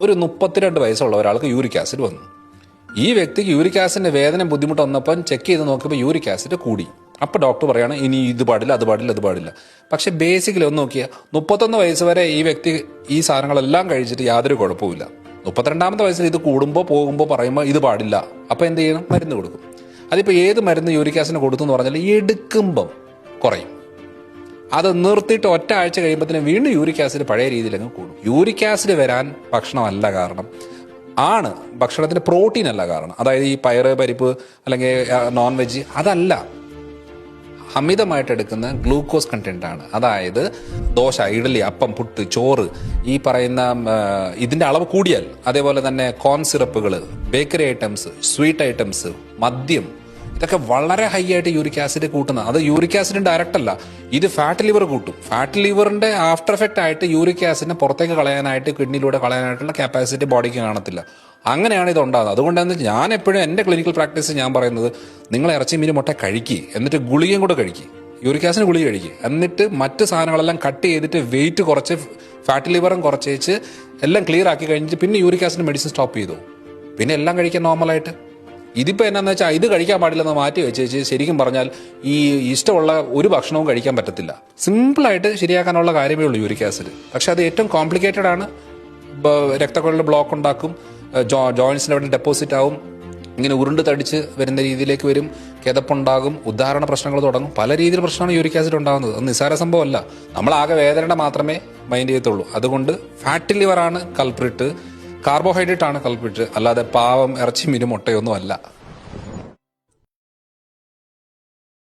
ഒരു 32 വയസ്സുള്ള ഒരാൾക്ക് യൂറിക് ആസിഡ് വന്നു. ഈ വ്യക്തിക്ക് യൂറിക് ആസിഡിന്റെ വേദന ബുദ്ധിമുട്ട് വന്നപ്പം ചെക്ക് ചെയ്ത് നോക്കിയപ്പോൾ യൂറിക് ആസിഡ് കൂടി. അപ്പോൾ ഡോക്ടർ പറയാണ് ഇനി ഇത് പാടില്ല, അത് പാടില്ല, അത് പാടില്ല. പക്ഷെ ബേസിക്കലി ഒന്ന് നോക്കിയാൽ 31 വയസ്സ് വരെ ഈ വ്യക്തി ഈ സാധനങ്ങളെല്ലാം കഴിച്ചിട്ട് യാതൊരു കുഴപ്പമില്ല. 32ാമത്തെ വയസ്സിൽ ഇത് കൂടുമ്പോൾ പോകുമ്പോൾ പറയുമ്പോൾ ഇത് പാടില്ല. അപ്പോൾ എന്ത് ചെയ്യണം? മരുന്ന് കൊടുക്കും. അതിപ്പോൾ ഏത് മരുന്ന് യൂറിക് ആസിഡിന് കൊടുത്തു എന്ന് പറഞ്ഞാൽ എടുക്കുമ്പം കുറയും. അത് നിർത്തിയിട്ട് ഒറ്റ ആഴ്ച കഴിയുമ്പോഴത്തേനും വീണ്ടും യൂറിക് ആസിഡ് പഴയ രീതിയിൽ അങ്ങ് കൂടും. യൂറിക് ആസിഡ് വരാൻ ഭക്ഷണമല്ല കാരണം, ആണ് ഭക്ഷണത്തിന് പ്രോട്ടീൻ അല്ല കാരണം. അതായത് ഈ പയറ് പരിപ്പ് അല്ലെങ്കിൽ നോൺ വെജ് അതല്ല, അമിതമായിട്ട് എടുക്കുന്ന ഗ്ലൂക്കോസ് കണ്ടന്റ് ആണ്. അതായത് ദോശ, ഇഡ്ഡലി, അപ്പം, പുട്ട്, ചോറ്, ഈ പറയുന്ന ഇതിന്റെ അളവ് കൂടിയാൽ, അതേപോലെ തന്നെ കോൺ സിറപ്പുകൾ, ബേക്കറി ഐറ്റംസ്, സ്വീറ്റ് ഐറ്റംസ്, മദ്യം, ഇതൊക്കെ വളരെ ഹൈ ആയിട്ട് യൂറിക് ആസിഡ് കൂട്ടുന്ന. അത് യൂറിക് ആസിഡിന് ഡയറക്റ്റ് അല്ല, ഇത് ഫാറ്റ് ലിവർ കൂട്ടും. ഫാറ്റ് ലിവറിന്റെ ആഫ്റ്റർ എഫക്റ്റ് ആയിട്ട് യൂറിക് ആസിഡിനെ പുറത്തേക്ക് കളയാനായിട്ട്, കിഡ്നിയിലൂടെ കളയാനായിട്ടുള്ള കപ്പാസിറ്റി ബോഡിക്ക് കാണത്തില്ല. അങ്ങനെയാണ് ഇത് ഉണ്ടാകുന്നത്. അതുകൊണ്ടാണ് ഞാൻ എപ്പോഴും എൻ്റെ ക്ലിനിക്കൽ പ്രാക്ടീസ് ഞാൻ പറയുന്നത്, നിങ്ങൾ ഇറച്ചി മീൻ മുട്ട കഴിക്കുക, എന്നിട്ട് ഗുളികയും കൂടെ കഴിക്കുക, യൂറിക് ആസിഡ് ഗുളിക കഴിക്കുക, എന്നിട്ട് മറ്റ് സാധനങ്ങളെല്ലാം കട്ട് ചെയ്തിട്ട് വെയിറ്റ് കുറച്ച് ഫാറ്റ് ലിവറും കുറച്ചേച്ച് എല്ലാം ക്ലിയർ ആക്കി കഴിഞ്ഞിട്ട് പിന്നെ യൂറിക് ആസിഡ് മെഡിസിൻ സ്റ്റോപ്പ് ചെയ്തു, പിന്നെ എല്ലാം കഴിക്കാൻ നോർമലായിട്ട്. ഇതിപ്പോൾ എന്നാന്ന് വെച്ചാൽ ഇത് കഴിക്കാൻ പാടില്ലെന്ന് മാറ്റി വെച്ചേച്ച് ശരിക്കും പറഞ്ഞാൽ ഈ ഇഷ്ടമുള്ള ഒരു ഭക്ഷണവും കഴിക്കാൻ പറ്റത്തില്ല. സിമ്പിളായിട്ട് ശരിയാക്കാനുള്ള കാര്യമേ ഉള്ളൂ യൂറിക് ആസിഡ്. പക്ഷെ അത് ഏറ്റവും കോംപ്ലിക്കേറ്റഡ് ആണ്. രക്തക്കുഴലിൽ ബ്ലോക്ക് ഉണ്ടാക്കും, ജോയിൻസിൻ്റെ അവിടെ ഡെപ്പോസിറ്റ് ആവും, ഇങ്ങനെ ഉരുണ്ട് തടിച്ച് വരുന്ന രീതിയിലേക്ക് വരും, കിതപ്പുണ്ടാകും, ഉദാഹരണ പ്രശ്നങ്ങൾ തുടങ്ങും. പല രീതിയിൽ പ്രശ്നമാണ് യൂറിക് ആസിഡ് ഉണ്ടാകുന്നത്. അത് നിസ്സാര സംഭവമല്ല. നമ്മളാകെ വേദനയുടെ മാത്രമേ മൈൻഡ് ചെയ്യത്തുള്ളൂ. അതുകൊണ്ട് ഫാറ്റ് ലിവറാണ് കൾപ്രിറ്റ്, കാർബോഹൈഡ്രേറ്റ് ആണ് കൾപ്രിറ്റ്, അല്ലാതെ പാവം ഇറച്ചി മീനും മുട്ടയൊന്നും അല്ല.